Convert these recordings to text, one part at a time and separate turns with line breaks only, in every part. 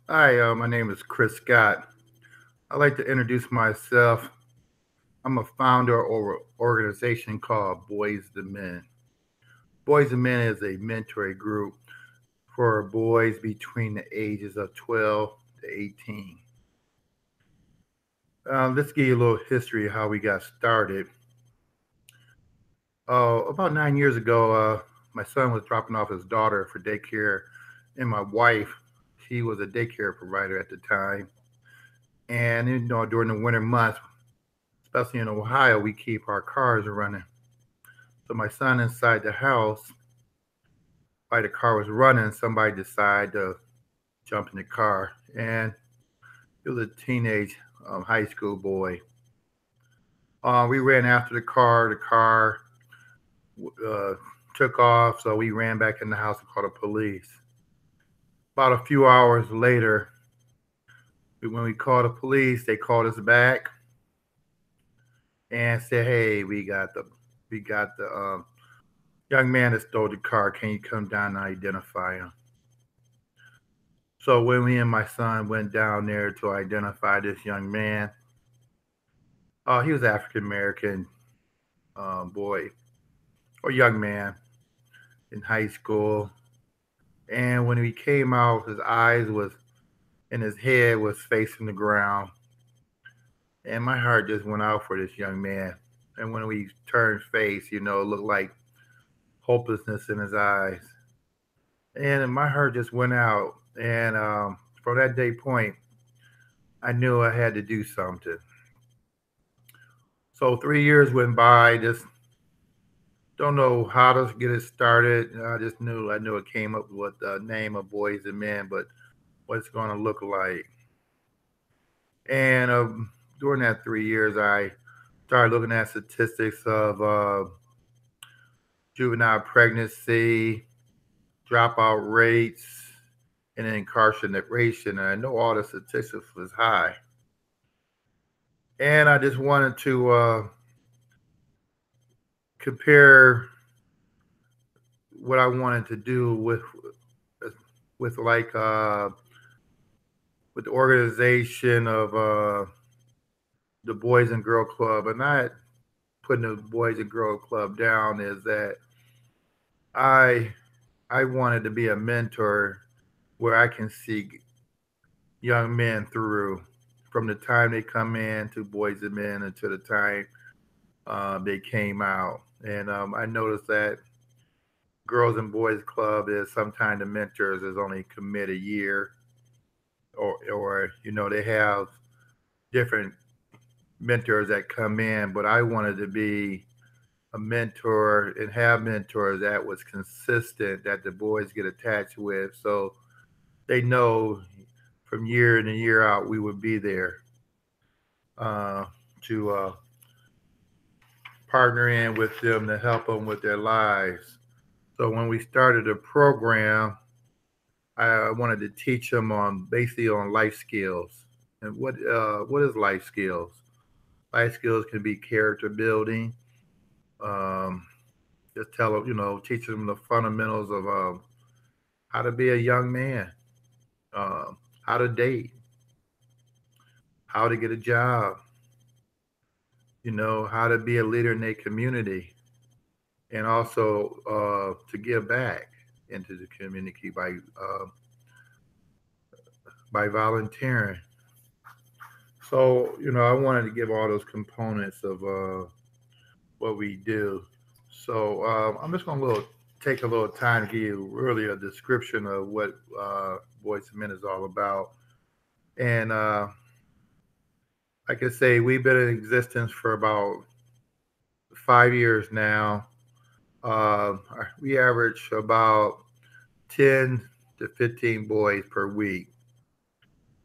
Hi, my name is Chris Scott. I'd like to introduce myself. I'm a founder of an organization called Boys2Men. Boys2Men is a mentoring group for boys between the ages of 12 to 18. Let's give you a little history of how we got started. About 9 years ago, my son was dropping off his daughter for daycare, and my wife, she was a daycare provider at the time. And during the winter months, especially in Ohio, we keep our cars running. So my son inside the house, while the car was running, somebody decided to jump in the car, and it was a teenage high school boy. We ran after the car. The car uh, took off, so we ran back in the house and called the police. About a few hours later, when we called the police, they called us back and said, "Hey, we got the young man that stole the car. Can you come down and identify him?" So when me and my son went down there to identify this young man, he was African American boy or young man in high school. And when he came out, his eyes was and his head was facing the ground. And my heart just went out for this young man. And when we turned face, it looked like hopelessness in his eyes. And my heart just went out. And from that day point, I knew I had to do something. So 3 years went by. Just don't know how to get it started. I knew it came up with the name of Boys and Men, but what it's going to look like. And during that 3 years, I started looking at statistics of juvenile pregnancy, dropout rates, and incarceration. And I know all the statistics was high. And I just wanted to compare what I wanted to do with like with the organization of the Boys and Girl Club, and not putting the Boys and Girl Club down, is that I I wanted to be a mentor where I can see young men through from the time they come in to Boys and Men until the time they came out. And I noticed that Girls and Boys Club is sometimes the mentors is only commit a year, or they have different mentors that come in, but I wanted to be a mentor and have mentors that was consistent that the boys get attached with, so they know from year in and year out we would be there uh, to partner in with them to help them with their lives. So when we started the program, I wanted to teach them on basically on life skills. And what is life skills? Life skills can be character building. Um, just tell them, teach them the fundamentals of how to be a young man, how to date, how to get a job, how to be a leader in their community, and also to give back into the community by volunteering. So, I wanted to give all those components of what we do. So, I'm just going to take a little time to give you really a description of what Boys and Men is all about. And like I say, we've been in existence for about 5 years now. Uh, we average about 10 to 15 boys per week.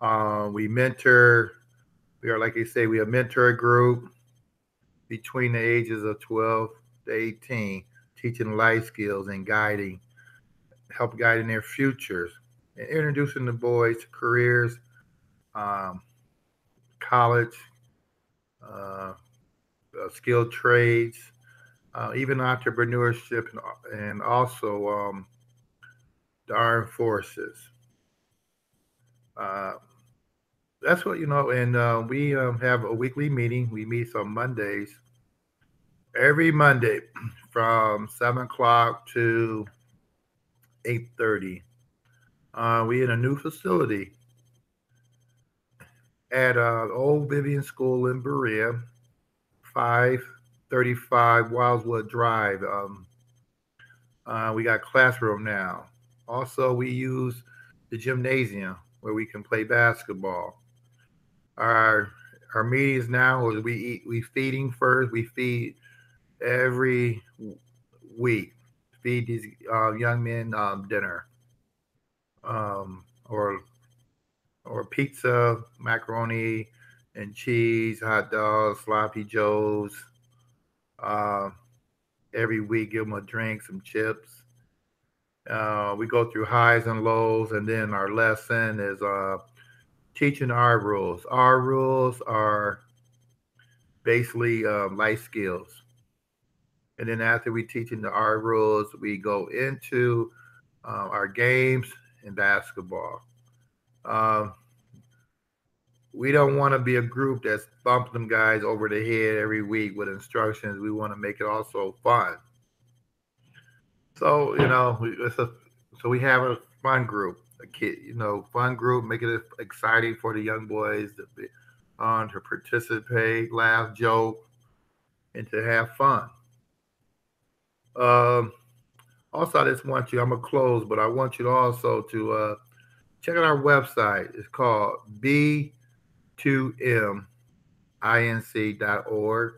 We mentor, we are, like I say, we are a mentor group between the ages of 12 to 18, teaching life skills and help guiding their futures, and introducing the boys to careers, um, college, uh, skilled trades, even entrepreneurship, and also the armed forces. Uh, that's what, and we have a weekly meeting. We meet on Mondays, every Monday from 7 o'clock to 8:30. We in a new facility at Old Vivian School in Berea, 535 Wildwood Drive. We got classroom now. Also, we use the gymnasium where we can play basketball. Our our meetings now is we feeding first. We feed every week. Feed these young men dinner, um, or pizza, macaroni and cheese, hot dogs, sloppy joes. Uh, every week, give them a drink, some chips. We go through highs and lows, and then our lesson is teaching our rules. Our rules are basically life skills. And then after we teaching the our rules, we go into our games and basketball. Um, we don't want to be a group that's thumping them guys over the head every week with instructions. We want to make it also fun. So so we have a fun group, a kid, fun group, make it exciting for the young boys to be on to participate, laugh, joke, and to have fun. Um, Also, I just want you. I'm gonna close, but I want you to also to check out our website. It's called B2MINC.org.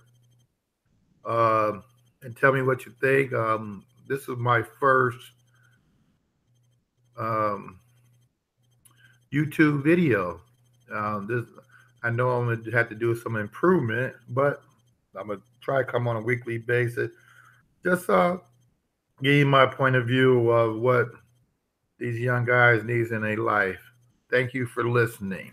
Um, and tell me what you think. This is my first um, YouTube video. This I know I'm gonna have to do some improvement, but I'm gonna try to come on a weekly basis. Just give you my point of view of what these young guys need in their life. Thank you for listening.